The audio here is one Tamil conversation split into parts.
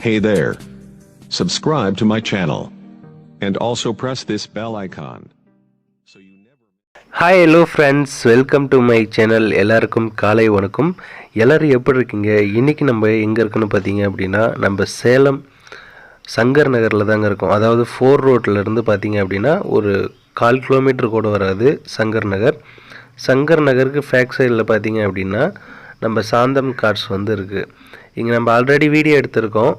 Hey there. Subscribe to my channel. And also press this bell icon. So you never... Hi, hello friends. Welcome to my channel. எல்லாருக்கும் காலை வணக்கம். எல்லாரும் எப்படி இருக்கீங்க? இன்னைக்கு நம்ம எங்கே இருக்குன்னு பார்த்தீங்க அப்படின்னா நம்ம சேலம் சங்கர் நகரில் தாங்க இருக்கோம். அதாவது 4 ரோட்டில் இருந்து பார்த்தீங்க அப்படின்னா ஒரு 1/4 கிலோமீட்டர் கூட வராது சங்கர் நகர். சங்கர் நகருக்கு ஃபேக் சைடில் பார்த்தீங்க அப்படின்னா நம்ம சாந்தம் கார்ஸ் வந்து இருக்குது. இங்கே நம்ம ஆல்ரெடி வீடியோ எடுத்திருக்கோம்.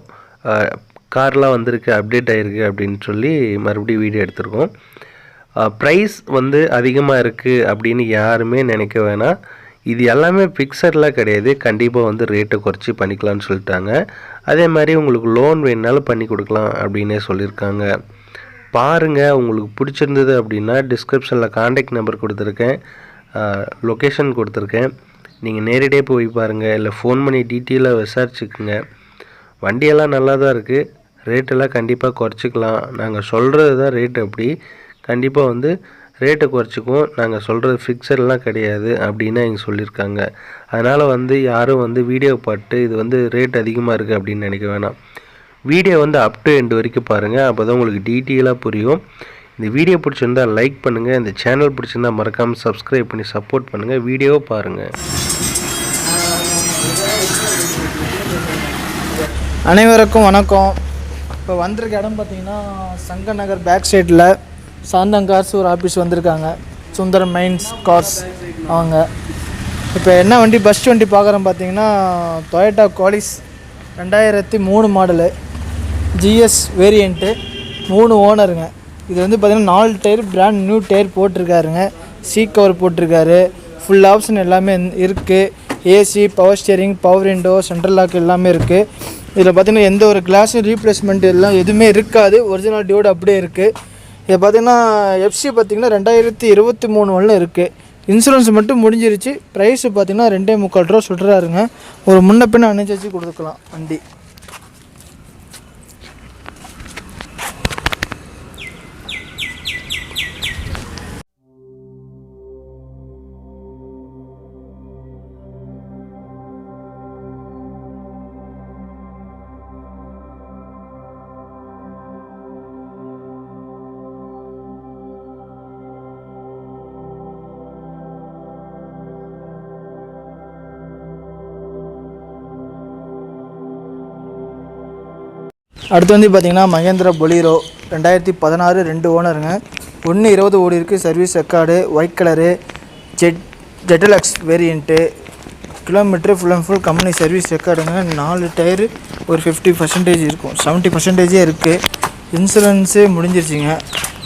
கார்லாம் வந்திருக்கு, அப்டேட் ஆகிருக்கு அப்படின்னு சொல்லி மறுபடியும் வீடியோ எடுத்திருக்கோம். ப்ரைஸ் வந்து அதிகமாக இருக்குது அப்படின்னு யாருமே நினைக்க வேணாம். இது எல்லாமே ஃபிக்ஸட்லாம் கிடையாது. கண்டிப்பாக வந்து ரேட்டை குறைச்சி பண்ணிக்கலாம்னு சொல்லிட்டாங்க. அதே மாதிரி உங்களுக்கு லோன் வேணுனாலும் பண்ணி கொடுக்கலாம் அப்படின்னே சொல்லியிருக்காங்க. பாருங்கள், உங்களுக்கு பிடிச்சிருந்தது அப்படின்னா டிஸ்கிரிப்ஷனில் காண்டாக்ட் நம்பர் கொடுத்துருக்கேன், லொக்கேஷன் கொடுத்துருக்கேன். நீங்கள் நேரடியாக போய் பாருங்கள், இல்லை ஃபோன் பண்ணி டீட்டெயிலாக விசாரிச்சுக்குங்க. வண்டியெல்லாம் நல்லா தான் இருக்குது. ரேட்டெல்லாம் கண்டிப்பாக குறைச்சிக்கலாம். நாங்கள் சொல்கிறது தான் ரேட். அப்படி கண்டிப்பாக வந்து ரேட்டை குறைச்சிக்குவோம். நாங்கள் சொல்கிறது ஃபிக்ஸட்லாம் கிடையாது அப்படின்னு இங்கே சொல்லியிருக்காங்க. அதனால் வந்து யாரும் வந்து வீடியோ பார்த்து இது வந்து ரேட் அதிகமாக இருக்குது அப்படின்னு நினைக்க வேணாம். வீடியோ வந்து அப் டு எண்டு வரைக்கும் பாருங்கள், அப்போ தான் உங்களுக்கு டீட்டெயிலாக புரியும். இந்த வீடியோ பிடிச்சிருந்தா லைக் பண்ணுங்கள், இந்த சேனல் பிடிச்சிருந்தா மறக்காமல் சப்ஸ்கிரைப் பண்ணி சப்போர்ட் பண்ணுங்கள். வீடியோவை பாருங்கள். அனைவருக்கும் வணக்கம். இப்போ வந்திருக்க இடம் பார்த்தீங்கன்னா சங்கர் நகர் பேக் சைடில் சாந்தம் கார்ஸ் ஒரு ஆஃபீஸ் வந்திருக்காங்க. சுந்தரம் மைன்ஸ் கார்ஸ் அவங்க. இப்போ என்ன வண்டி பஸ் வண்டி பார்க்குறோம் பார்த்தீங்கன்னா Toyota Qualis 2003 model, GS variant, 3 ஓனருங்க. இது வந்து பார்த்திங்கன்னா 4 டயர் பிராண்ட் நியூ டயர் போட்டிருக்காருங்க. சீட் கவர் போட்டிருக்காரு. ஃபுல் ஆப்ஷன் எல்லாமே இருக்குது. AC, power steering, power window, central lock எல்லாமே இருக்குது. இதில் பார்த்திங்கன்னா எந்த ஒரு கிளாஸும் ரீப்ளேஸ்மெண்ட் எல்லாம் எதுவுமே இருக்காது. ஒரிஜினல் டியூட் அப்படியே இருக்குது. இதை பார்த்திங்கன்னா எஃப்சி பார்த்திங்கன்னா 2023 வரலும் இருக்குது. இன்சூரன்ஸ் மட்டும் முடிஞ்சிருச்சு. ப்ரைஸு பார்த்திங்கன்னா 2.25 ரூபா சொல்கிறாருங்க. ஒரு முன்ன பின்ன அனுசரித்து கொடுத்துக்கலாம் வண்டி. அடுத்து வந்து பார்த்திங்கன்னா மகேந்திரா பொலீரோ 2016 2 ஓனருங்க. 1.20 ஓடி இருக்குது. சர்வீஸ் ரெக்கார்டு, ஒயிட் கலரு, ஜெட்டலக்ஸ் variant, kilometre full and full company service ரெக்கார்டுங்க. 4 டயரு ஒரு 50% இருக்கும், 70% இருக்குது. இன்சூரன்ஸு முடிஞ்சிருச்சுங்க.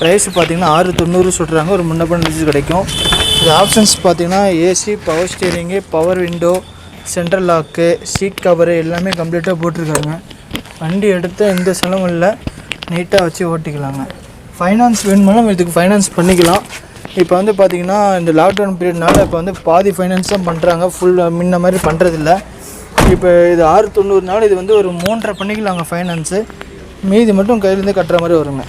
ப்ரைஸ் பார்த்திங்கன்னா 690 சொல்கிறாங்க. ஒரு முன்னப்பண்ண கிடைக்கும். இது ஆப்ஷன்ஸ் பார்த்திங்கன்னா AC, power steering, power window, central lock, seat cover எல்லாமே கம்ப்ளீட்டாக போட்டிருக்காங்க. வண்டி எடுத்த எந்த செலவும் இல்லை, நீட்டாக வச்சு ஓட்டிக்கலாங்க. ஃபைனான்ஸ் வேணுமாலும் இதுக்கு ஃபைனான்ஸ் பண்ணிக்கலாம். இப்போ வந்து பார்த்திங்கன்னா இந்த லாக்டவுன் பீரியட்னால இப்போ வந்து பாதி ஃபைனான்ஸ் தான் பண்ணுறாங்க, ஃபுல் முன்ன மாதிரி பண்ணுறதில்ல. இப்போ இது 690 இது வந்து ஒரு 3.5 பண்ணிக்கலாங்க ஃபைனான்ஸு. மீதி மட்டும் கையிலேருந்து கட்டுற மாதிரி வருங்க.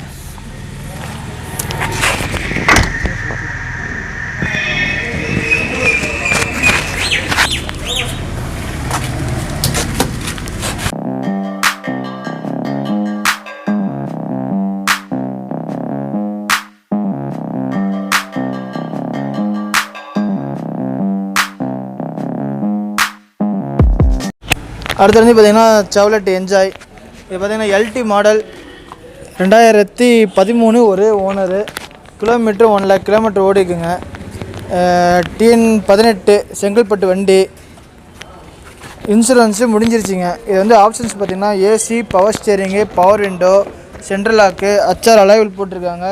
அடுத்து வந்து பார்த்திங்கன்னா செவ்லெட் என்ஜாய். இது பார்த்திங்கன்னா எல்டி மாடல் 2013 ஒரு ஓனரு. கிலோமீட்டர் 1 lakh கிலோமீட்டர் ஓடிக்குங்க. டிஎன் 18 செங்கல்பட்டு வண்டி. இன்சூரன்ஸு முடிஞ்சிருச்சுங்க. இது வந்து ஆப்ஷன்ஸ் பார்த்திங்கன்னா AC, power steering, power window, central lock, அச்சார் அலைவில் போட்டிருக்காங்க.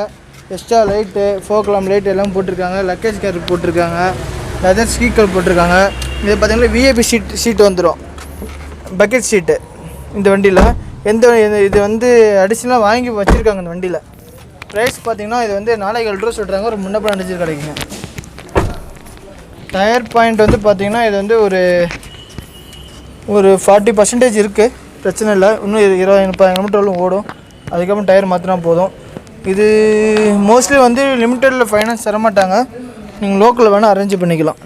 எக்ஸ்ட்ரா லைட்டு, ஃபோக்லாம் லைட் எல்லாம் போட்டிருக்காங்க. லக்கேஜ் கேர் போட்டிருக்காங்க. லெதர் ஸ்பீக்கர் போட்டிருக்காங்க. இது பார்த்திங்கன்னா விஐபி சீட் வந்துடும், பக்கெட் சீட்டு இந்த வண்டியில். இது வந்து அடிஷ்னலாக வாங்கி வச்சுருக்காங்க இந்த வண்டியில். ப்ரைஸ் பார்த்திங்கன்னா இது வந்து 4.5 ரூபா சொல்கிறாங்க. ஒரு முன்னப்படம் அடிச்சு கிடைக்குங்க. டயர் பாயிண்ட் வந்து பார்த்திங்கன்னா இது வந்து ஒரு 40% இருக்குது. பிரச்சனை இல்லை. இன்னும் 20-30 கிலோமீட்டர் ஓடும். அதுக்கப்புறம் டயர் மாற்றினா போதும். இது மோஸ்ட்லி வந்து லிமிட்டடில் ஃபைனான்ஸ் தரமாட்டாங்க. நீங்கள் லோக்கலில் வேணால் அரேஞ்ச் பண்ணிக்கலாம்.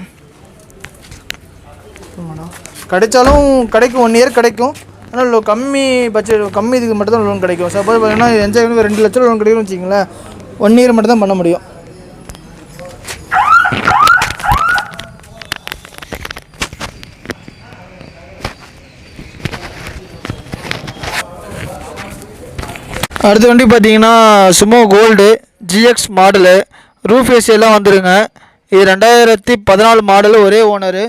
கிடைச்சாலும் கிடைக்கும், 1 இயர் கிடைக்கும். ஆனால் கம்மி பட்ஜெட் கம்மி இதுக்கு மட்டும் தான் லோன் கிடைக்கும். சப்போஸ் பார்த்தீங்கன்னா என்ஜாய் 2 லட்சம் லோன் கிடைக்கும்னு வச்சிங்களேன், 1 இயர் மட்டும் தான் பண்ண முடியும். அடுத்த வண்டி பார்த்தீங்கன்னா Sumo gold GX model, roof AC எல்லாம் வந்துருங்க. இது 2014 மாடலு, ஒரே ஓனரு,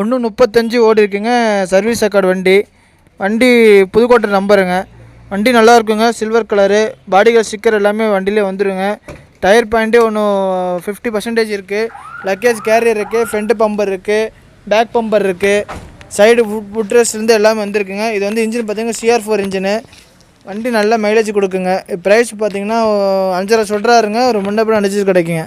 135 ஓடி இருக்குங்க. சர்வீஸ் ரெக்கார்டு வண்டி புதுக்கோட்டை நம்பருங்க. வண்டி நல்லா இருக்குங்க, சில்வர் கலரு, பாடிகள் ஸ்டிக்கர் எல்லாமே வண்டியிலே வந்துடுங்க. டயர் பாயிண்ட்டே 50% இருக்குது. லக்கேஜ் கேரியர் இருக்குது, ஃப்ரண்ட் பம்பர் இருக்குது, பேக் பம்பர் இருக்குது, சைடு ஃபுட்ரெஸ்ட்லேருந்து எல்லாமே வந்துருக்குங்க. இது வந்து இன்ஜின் பார்த்தீங்கன்னா CR4 இன்ஜினு. வண்டி நல்ல மைலேஜ் கொடுக்குங்க. ப்ரைஸ் பார்த்தீங்கன்னா 5.5 சொல்கிறாருங்க, ஒரு முன்னப்படி அடிச்சு கிடைக்குங்க.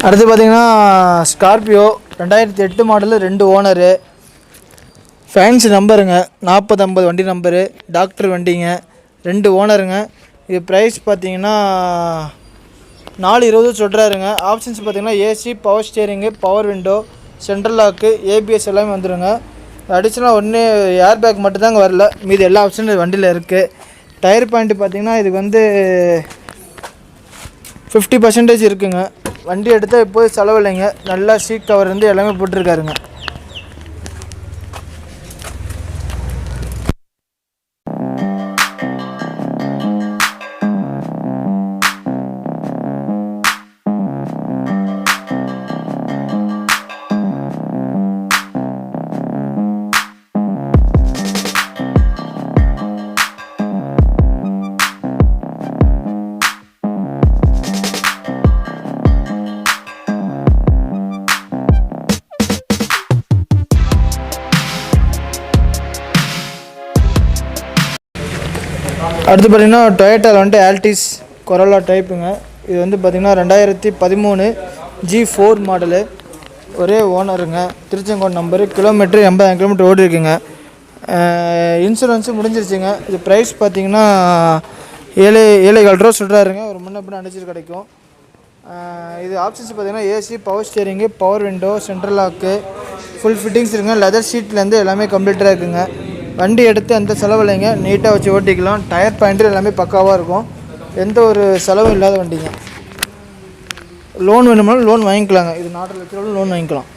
அடுத்து பார்த்தீங்கன்னா ஸ்கார்பியோ 2008 மாடலு, 2 ஓனரு, ஃபேன்சி நம்பருங்க, 4050 வண்டி நம்பரு, டாக்டர் வண்டிங்க, 2 ஓனருங்க. இது ப்ரைஸ் பார்த்தீங்கன்னா 420 சொல்கிறாருங்க. ஆப்ஷன்ஸ் பார்த்தீங்கன்னா AC, power steering, power window, central lock, ABS எல்லாமே வந்துடுங்க. அடிஷ்னலாக ஒன்று ஏர் பேக் மட்டும்தாங்க வரல, மீது எல்லா ஆப்ஷனும் வண்டியில் இருக்குது. டயர் பாயிண்ட்டு பார்த்தீங்கன்னா இதுக்கு வந்து 50% இருக்குங்க. வண்டி எடுத்தால் இப்போது செலவில்லைங்க, நல்லா சீட் கவர் இருந்து எல்லாமே போட்டிருக்காருங்க. அடுத்து பார்த்திங்கன்னா டொயோட்டாவில் வந்துட்டு ஆல்டிஸ் கொரோலா டைப்புங்க. இது வந்து பார்த்திங்கன்னா 2013 G4 மாடலு, ஒரே ஓனருங்க, திருச்செங்கோடு நம்பரு, கிலோமீட்ரு 80 கிலோமீட்டர் ஓடி இருக்குங்க. இன்சூரன்ஸு முடிஞ்சிருச்சுங்க. இது ப்ரைஸ் பார்த்திங்கன்னா 7.25 ரூபா சொல்கிறாருங்க, ஒரு முன்னப்பின்னு அடிச்சிட்டு கிடைக்கும். இது ஆப்ஷன்ஸ் பார்த்திங்கன்னா AC, power steering, power window, central lock, full fittings இருக்குங்க. லெதர் ஷீட்லேருந்து எல்லாமே கம்ப்ளீட்டாக இருக்குங்க. வண்டி எடுத்து எந்த செலவில்லைங்க, நீட்டாக வச்சு ஓட்டிக்கலாம். டயர் பாயிண்ட்டு எல்லாமே பக்காவாக இருக்கும், எந்த ஒரு செலவும் இல்லாத வண்டிங்க. லோன் வேணும்னாலும் லோன் வாங்கிக்கலாங்க. இது 4 லட்ச ரூபா லோன் வாங்கிக்கலாம்.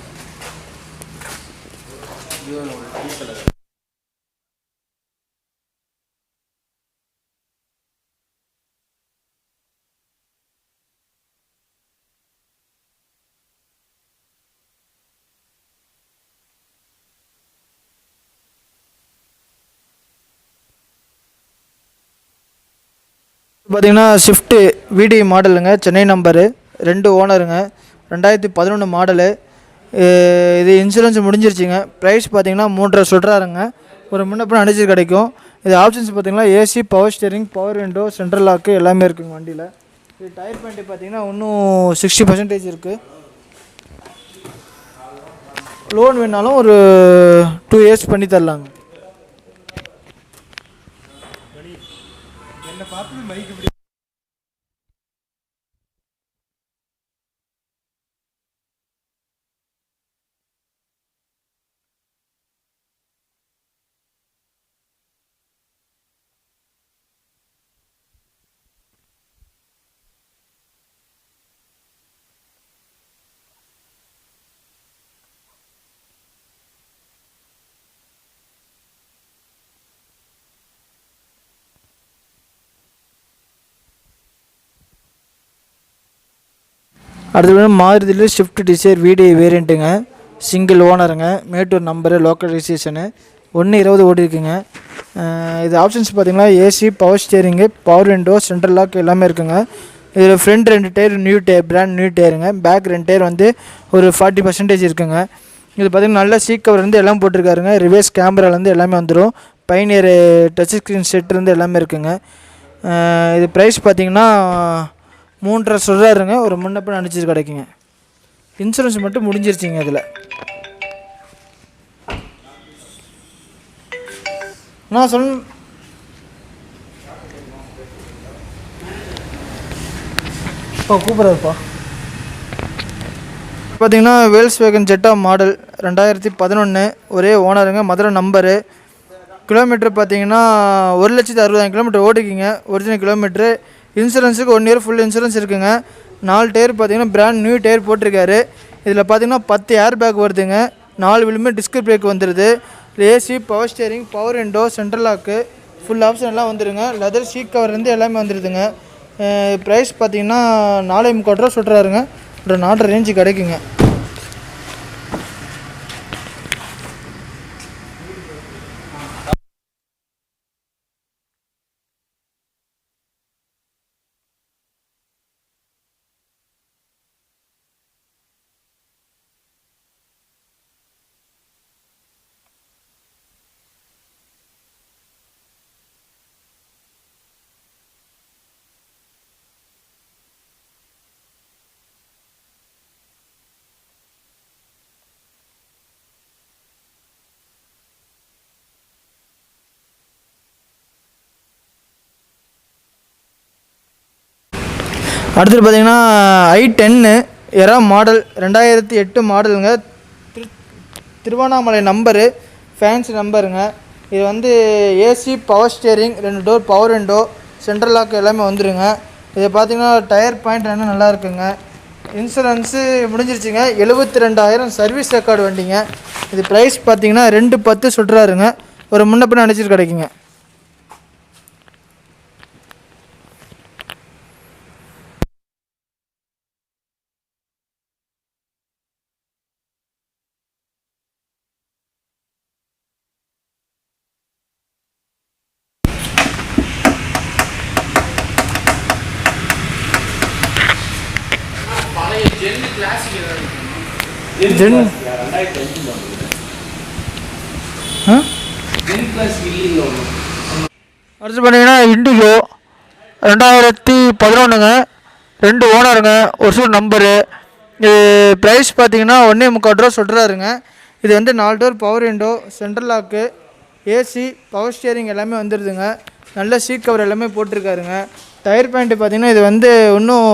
பார்த்திங்கன்னா ஸ்விஃப்ட்டு VD மாடலுங்க, சென்னை நம்பரு, 2 ஓனருங்க, 2011 மாடலு. இது இன்சூரன்ஸ் முடிஞ்சிருச்சுங்க. ப்ரைஸ் பார்த்திங்கன்னா 3.5 சொல்கிறாருங்க, ஒரு முன்னப்பின்னு அடிச்சு கிடைக்கும். இது ஆப்ஷன்ஸ் பார்த்திங்கன்னா AC, power steering, power window, central lock எல்லாமே இருக்குங்க வண்டியில். இது டயர் பாயிண்ட்டு பார்த்திங்கன்னா இன்னும் 60% இருக்குது. லோன் வேணாலும் ஒரு 2 இயர்ஸ் பண்ணி தரலாங்க. அடுத்து மாருதியில் ஸ்விஃப்ட் டிசைர் VD வேரியண்ட்டுங்க, சிங்கிள் ஓனருங்க, மேட்டூர் நம்பரு, லோக்கல் ரிஜிஸ்ட்ரேஷனு, 1.20 ஓடி இருக்குங்க. இது ஆப்ஷன்ஸ் பார்த்திங்கன்னா AC, power steering, power window, central lock எல்லாமே இருக்குங்க. இதில் front 2 tyre new tyre, brand new டயருங்க. பேக் 2 டயர் வந்து ஒரு 40% இருக்குங்க. இது பார்த்திங்கன்னா நல்ல சீட் கவர் வந்து எல்லாம் போட்டிருக்காருங்க. ரிவர்ஸ் கேமராலேருந்து எல்லாமே வந்துடும். பைனியர் டச் ஸ்க்ரீன் செட்லேருந்து எல்லாமே இருக்குங்க. இது ப்ரைஸ் பார்த்திங்கன்னா 3.5 சொல்கிறாருங்க. ஒரு முன்னப்ப அனுப்பிச்சு கிடைக்குங்க. இன்சூரன்ஸ் மட்டும் முடிஞ்சிருச்சிங்க இதில். நான் கூப்பிட்றாருப்பா. பார்த்தீங்கன்னா வேல்ஸ்வேகன் ஜெட்டா மாடல் 2011, ஒரே ஓனருங்க, மதுரை நம்பரு. கிலோமீட்டர் பார்த்தீங்கன்னா 1,60,000 கிலோமீட்டர் ஓடிக்குங்க. Original kilometre. இன்சூரன்ஸுக்கு 1 இயர் ஃபுல் இன்சூரன்ஸ் இருக்குங்க. 4 டயர் பார்த்தீங்கன்னா பிராண்ட் நியூ டயர் போட்டிருக்காரு. இதில் பார்த்தீங்கன்னா 10 ஏர் பேக் வருதுங்க. 4 வீலுமே டிஸ்க் பிரேக் வந்துடுது. AC, power steering, power window, central lock, full option எல்லாம் வந்துடுங்க. லெதர் சீட் கவர் இருந்து எல்லாமே வந்துடுதுங்க. ப்ரைஸ் பார்த்தீங்கன்னா 4.25 ரூபா சொல்கிறாருங்க. ஒரு 4.5 ரேஞ்சு கிடைக்குங்க. அடுத்தது பார்த்தீங்கன்னா i10 எரா மாடல் 2008 மாடலுங்க. திருவண்ணாமலை நம்பரு, ஃபேன்சி நம்பருங்க. இது வந்து AC, power steering, 2 door, power window, central lock எல்லாமே வந்துடுங்க. இதை பார்த்தீங்கன்னா டயர் பாயிண்ட் என்ன நல்லா இருக்குங்க. இன்சூரன்ஸு முடிஞ்சிருச்சுங்க. 72,000 சர்வீஸ் ரெக்கார்டு வண்டிங்க. இது ப்ரைஸ் பார்த்தீங்கன்னா 2.10 சொல்கிறாருங்க. ஒரு முன்னப்பின்ன அனுப்பிச்சிட்டு கிடைக்குங்க. அடுத்து பார்த்தீங்கன்னா இண்டிகோ 2011ங்க. 2 ஓனருங்க, ஒரு நம்பரு. இது ப்ரைஸ் பார்த்தீங்கன்னா 1.25 ரூபா சொல்கிறாருங்க. இது வந்து 4 door, power window, central lock, AC, power steering எல்லாமே வந்துடுதுங்க. நல்ல சீட் கவர் எல்லாமே போட்டிருக்காருங்க. டயர் பாயிண்ட்டு பார்த்தீங்கன்னா இது வந்து இன்னும்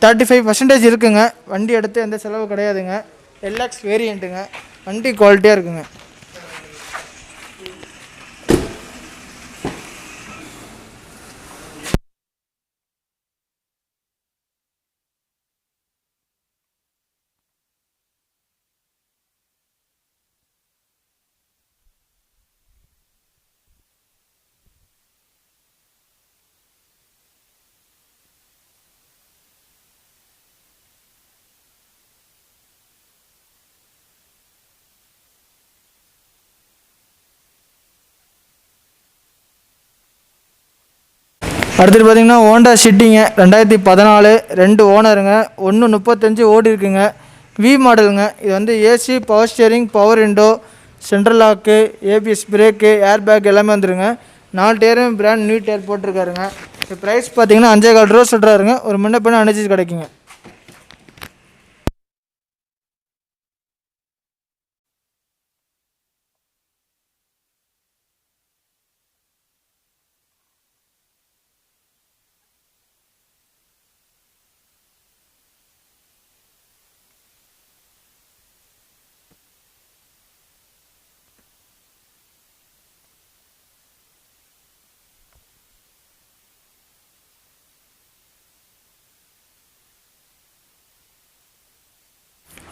35% இருக்குங்க. வண்டி எடுத்து எந்த செலவு கிடையாதுங்க. எல்எக்ஸ் வேரியண்ட்டுங்க. வண்டி குவாலிட்டியாக இருக்குங்க. அடுத்தது பார்த்திங்கன்னா ஹோண்டா சிட்டிங்க 2014, 2 ஓனருங்க, 1.35 ஓடி இருக்குங்க. வி மாடலுங்க. இது வந்து AC, power steering, power window, central lock, ABS brake, air bag எல்லாமே வந்துடுங்க. 4 டயரும் பிராண்ட் நியூ டயர் போட்டிருக்காருங்க. இது ப்ரைஸ் பார்த்தீங்கன்னா 5.25 ரூபா சொல்கிறாருங்க. ஒரு முன்ன பின்ன அனுப்பிச்சு கிடைக்குங்க.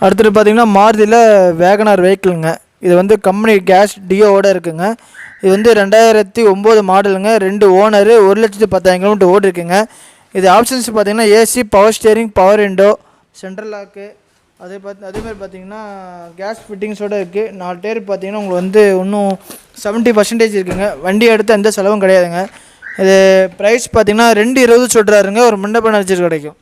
அடுத்தது பார்த்திங்கன்னா மாருதியில் வேகனார் வெஹிக்கிளுங்க. இது வந்து கம்பெனி கேஸ் டியோவோடு இருக்குங்க. இது வந்து 2009 மாடலுங்க. 2 ஓனரு, 1,10,000 கிலோமீட்டர் ஓடி இருக்குங்க. இது ஆப்ஷன்ஸ் பார்த்திங்கன்னா AC, power steering, power window, central lock, அதேமாதிரி பார்த்திங்கன்னா கேஸ் ஃபிட்டிங்ஸோடு இருக்குது. 4 டயர் பார்த்திங்கன்னா உங்களுக்கு வந்து இன்னும் 70% இருக்குங்க. வண்டி எடுத்து எந்த செலவும் கிடையாதுங்க. இது ப்ரைஸ் பார்த்தீங்கன்னா 220 சொல்கிறாருங்க. ஒரு மண்டபம் அடிச்சிட்டு கிடைக்கும்.